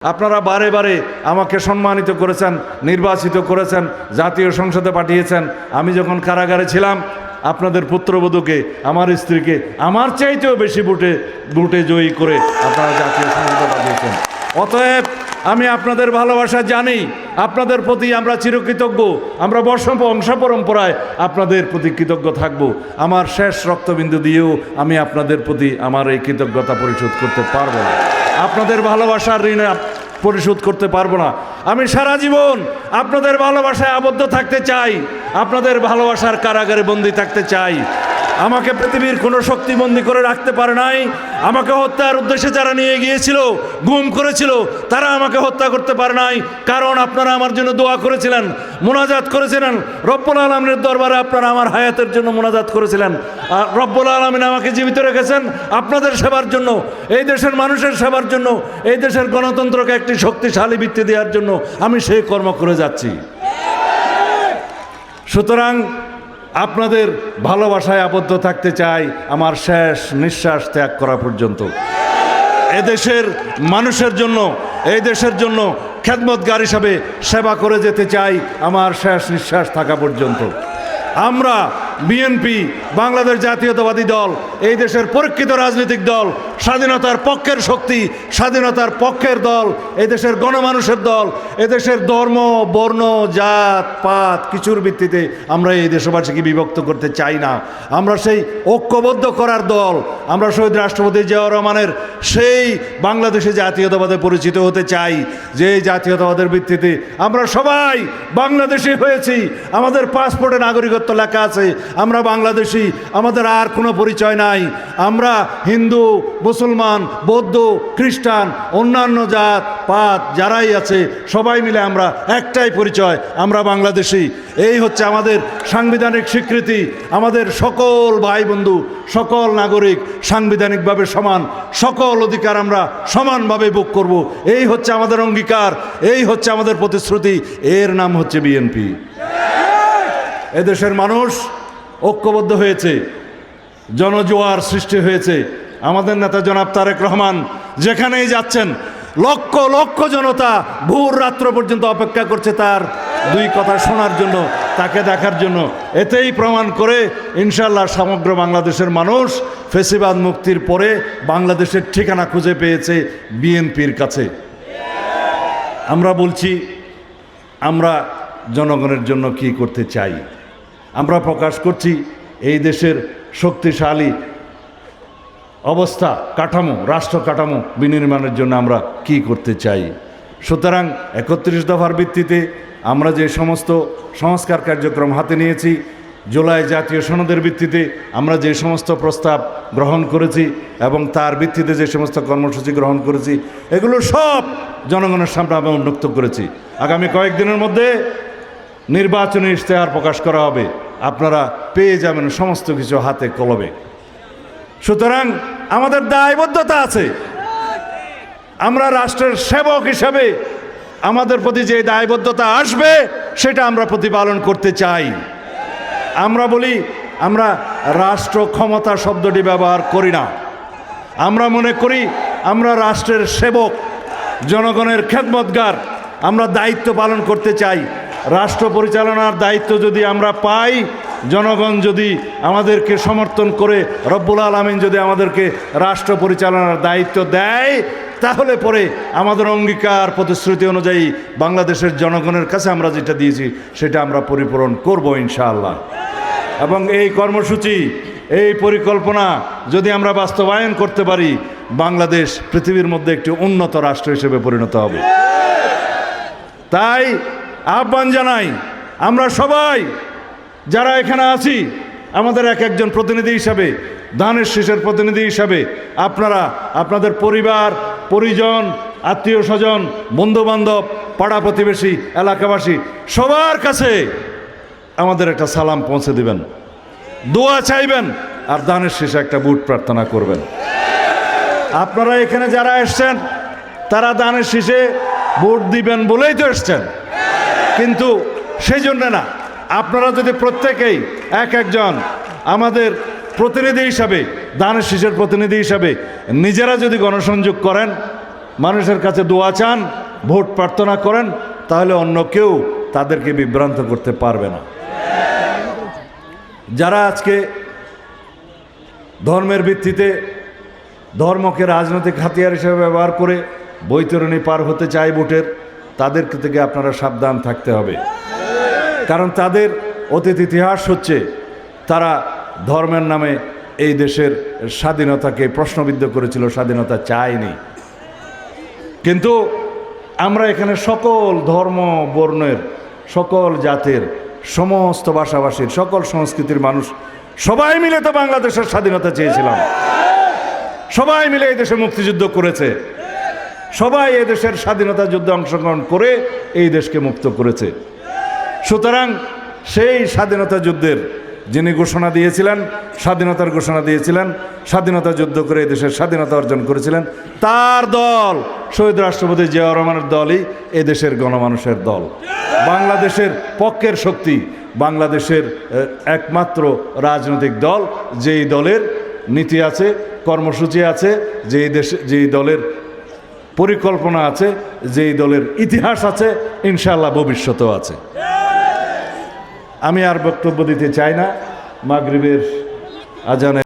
আপনারা বারে বারে আমাকে সম্মানিত করেছেন, নির্বাচিত করেছেন, জাতীয় সংসদে পাঠিয়েছেন। আমি যখন কারাগারে ছিলাম আপনাদের পুত্রবধূকে, আমার স্ত্রীকে আমার চাইতেও বেশি ভোটে জয়ী করে আপনারা জাতীয় সংসদে পাঠিয়েছেন। অতএব আমি আপনাদের ভালোবাসা জানি, আপনাদের প্রতি আমরা চিরকৃতজ্ঞ। আমরা বংশ পরম্পরায় আপনাদের প্রতি কৃতজ্ঞ থাকব। আমার শেষ রক্তবিন্দু দিয়েও আমি আপনাদের প্রতি আমার এই কৃতজ্ঞতা পরিশোধ করতে পারবো না, আপনাদের ভালোবাসার ঋণ পরিশোধ করতে পারবো না। আমি সারা জীবন আপনাদের ভালোবাসায় আবদ্ধ থাকতে চাই, আপনাদের ভালোবাসার কারাগারে বন্দী থাকতে চাই। আমাকে পৃথিবীর কোনো শক্তি বন্দী করে রাখতে পারে নাই। আমাকে হত্যার উদ্দেশ্যে যারা নিয়ে গিয়েছিল, গুম করেছিল, তারা আমাকে হত্যা করতে পারে নাই। কারণ আপনারা আমার জন্য দোয়া করেছিলেন, মোনাজাত করেছিলেন রব্বুল আলামিনের দরবারে। আপনারা আমার হায়াতের জন্য মোনাজাত করেছিলেন। আর রব্বুল আলামিন আমাকে জীবিত রেখেছেন আপনাদের সেবার জন্য, এই দেশের মানুষের সেবার জন্য, এই দেশের গণতন্ত্রকে একটি শক্তিশালী ভিত্তি দেওয়ার জন্য আমি সেই কর্ম করে যাচ্ছি। সুতরাং আপনাদের ভালোবাসায় আবদ্ধ থাকতে চাই আমার শেষ নিঃশ্বাস ত্যাগ করা পর্যন্ত। এদেশের মানুষের জন্য, এই দেশের জন্য খেদমতগার হিসাবে সেবা করে যেতে চাই আমার শেষ নিঃশ্বাস থাকা পর্যন্ত। আমরা বিএনপি, বাংলাদেশ জাতীয়তাবাদী দল, এই দেশের পরীক্ষিত রাজনৈতিক দল, স্বাধীনতার পক্ষের শক্তি, স্বাধীনতার পক্ষের দল, এই দেশের গণমানুষের দল। এদেশের ধর্ম, বর্ণ, জাত পাত কিছুর ভিত্তিতে আমরা এই দেশবাসীকে বিভক্ত করতে চাই না। আমরা সেই ঐক্যবদ্ধ করার দল। আমরা শহীদ রাষ্ট্রপতি জিয়াউর রহমানের সেই বাংলাদেশে জাতীয়তাবাদে পরিচিত হতে চাই, যে এই জাতীয়তাবাদের ভিত্তিতে আমরা সবাই বাংলাদেশি হয়েছি। আমাদের পাসপোর্টে নাগরিকত্ব লেখা আছে, আমরা বাংলাদেশি, আমাদের আর কোনো পরিচয় নাই। আমরা হিন্দু, মুসলমান, বৌদ্ধ, খ্রিস্টান, অন্যান্য জাত পাত যারাই আছে সবাই মিলে আমরা একটাই পরিচয়, আমরা বাংলাদেশি। এই হচ্ছে আমাদের সাংবিধানিক স্বীকৃতি। আমাদের সকল ভাই বন্ধু, সকল নাগরিক সাংবিধানিকভাবে সমান, সকল অধিকার আমরা সমানভাবে ভোগ করব। এই হচ্ছে আমাদের অঙ্গীকার, এই হচ্ছে আমাদের প্রতিশ্রুতি। এর নাম হচ্ছে বিএনপি। এদেশের মানুষ ঐক্যবদ্ধ হয়েছে, জনজোয়ার সৃষ্টি হয়েছে। আমাদের নেতা জনাব তারেক রহমান যেখানেই যাচ্ছেন লক্ষ লক্ষ জনতা ভোর রাত্র পর্যন্ত অপেক্ষা করছে তার দুই কথা শোনার জন্য, তাকে দেখার জন্য। এতেই প্রমাণ করে ইনশাল্লাহ সমগ্র বাংলাদেশের মানুষ ফ্যাসিবাদ মুক্তির পরে বাংলাদেশের ঠিকানা খুঁজে পেয়েছে বিএনপির কাছে। আমরা বলছি আমরা জনগণের জন্য কি করতে চাই। আমরা প্রকাশ করছি এই দেশের শক্তিশালী অবস্থা, কাঠামো, রাষ্ট্র কাঠামো বিনির্মাণের জন্য আমরা কি করতে চাই। সুতরাং ৩১ দফার ভিত্তিতে আমরা যে সমস্ত সংস্কার কার্যক্রম হাতে নিয়েছি, জুলাই জাতীয় সনদের ভিত্তিতে আমরা যে সমস্ত প্রস্তাব গ্রহণ করেছি এবং তার ভিত্তিতে যে সমস্ত কর্মসূচি গ্রহণ করেছি, এগুলো সব জনগণের সামনে আমি উন্মুক্ত করেছি। আগামী কয়েকদিনের মধ্যে নির্বাচনী ইশতেহার প্রকাশ করা হবে, আপনারা পেয়ে যাবেন সমস্ত কিছু হাতে কলমে। সুতরাং আমাদের দায়বদ্ধতা আছে, আমরা রাষ্ট্রের সেবক হিসাবে আমাদের প্রতি যে দায়বদ্ধতা আসবে সেটা আমরা প্রতিপালন করতে চাই। আমরা বলি আমরা রাষ্ট্র ক্ষমতা শব্দটি ব্যবহার করি না। আমরা মনে করি আমরা রাষ্ট্রের সেবক, জনগণের খেদমতগার, আমরা দায়িত্ব পালন করতে চাই। রাষ্ট্র পরিচালনার দায়িত্ব যদি আমরা পাই, জনগণ যদি আমাদেরকে সমর্থন করে, রব্বুল আলামিন যদি আমাদেরকে রাষ্ট্র পরিচালনার দায়িত্ব দেয়, তাহলে পরে আমাদের অঙ্গীকার প্রতিশ্রুতি অনুযায়ী বাংলাদেশের জনগণের কাছে আমরা যেটা দিয়েছি সেটা আমরা পরিপূরণ করব ইনশাআল্লাহ। এবং এই কর্মসূচি, এই পরিকল্পনা যদি আমরা বাস্তবায়ন করতে পারি, বাংলাদেশ পৃথিবীর মধ্যে একটি উন্নত রাষ্ট্র হিসেবে পরিণত হবে। তাই আহ্বান জানাই, আমরা সবাই যারা এখানে আছি, আমাদের এক একজন প্রতিনিধি হিসাবে, ধানের শীষের প্রতিনিধি হিসাবে আপনারা আপনাদের পরিবার, পরিজন, আত্মীয় স্বজন, বন্ধুবান্ধব, পাড়া প্রতিবেশী, এলাকাবাসী সবার কাছে আমাদের একটা সালাম পৌঁছে দিবেন, দোয়া চাইবেন, আর ধানের শীষে একটা ভোট প্রার্থনা করবেন। আপনারা এখানে যারা এসছেন তারা ধানের শীষে ভোট দিবেন বলেই তো এসছেন, কিন্তু সেই জন্য না। আপনারা যদি প্রত্যেকেই এক একজন আমাদের প্রতিনিধি হিসাবে, ধানের শীষের প্রতিনিধি হিসাবে নিজেরা যদি গণসংযোগ করেন, মানুষের কাছে দোয়া চান, ভোট প্রার্থনা করেন, তাহলে অন্য কেউ তাদেরকে বিভ্রান্ত করতে পারবে না। যারা আজকে ধর্মের ভিত্তিতে ধর্মকে রাজনৈতিক হাতিয়ার হিসেবে ব্যবহার করে বৈতরণী পার হতে চায় ভোটের, তাদের থেকে আপনারা সাবধান থাকতে হবে। কারণ তাদের অতীত ইতিহাস হচ্ছে তারা ধর্মের নামে এই দেশের স্বাধীনতাকে প্রশ্নবিদ্ধ করেছিল, স্বাধীনতা চায়নি। কিন্তু আমরা এখানে সকল ধর্ম বর্ণের, সকল জাতের, সমস্ত ভাষাভাষীর, সকল সংস্কৃতির মানুষ সবাই মিলে তো বাংলাদেশের স্বাধীনতা চেয়েছিলাম। সবাই মিলে এই দেশে মুক্তিযুদ্ধ করেছে, সবাই এই দেশের স্বাধীনতা যুদ্ধে অংশগ্রহণ করে এই দেশকে মুক্ত করেছে। সুতরাং সেই স্বাধীনতা যুদ্ধের যিনি ঘোষণা দিয়েছিলেন, স্বাধীনতার ঘোষণা দিয়েছিলেন, স্বাধীনতা যুদ্ধ করে এই দেশের স্বাধীনতা অর্জন করেছিলেন, তার দল শহীদ রাষ্ট্রপতি জিয়াউর রহমানের দলই এ দেশের গণমানুষের দল, বাংলাদেশের পক্ষের শক্তি, বাংলাদেশের একমাত্র রাজনৈতিক দল, যেই দলের নীতি আছে, কর্মসূচি আছে, যেই দলের পরিকল্পনা আছে, যেই দলের ইতিহাস আছে, ইনশাআল্লাহ ভবিষ্যতেও আছে। আমি আর বক্তব্য দিতে চাই না। মাগরিবের আজানে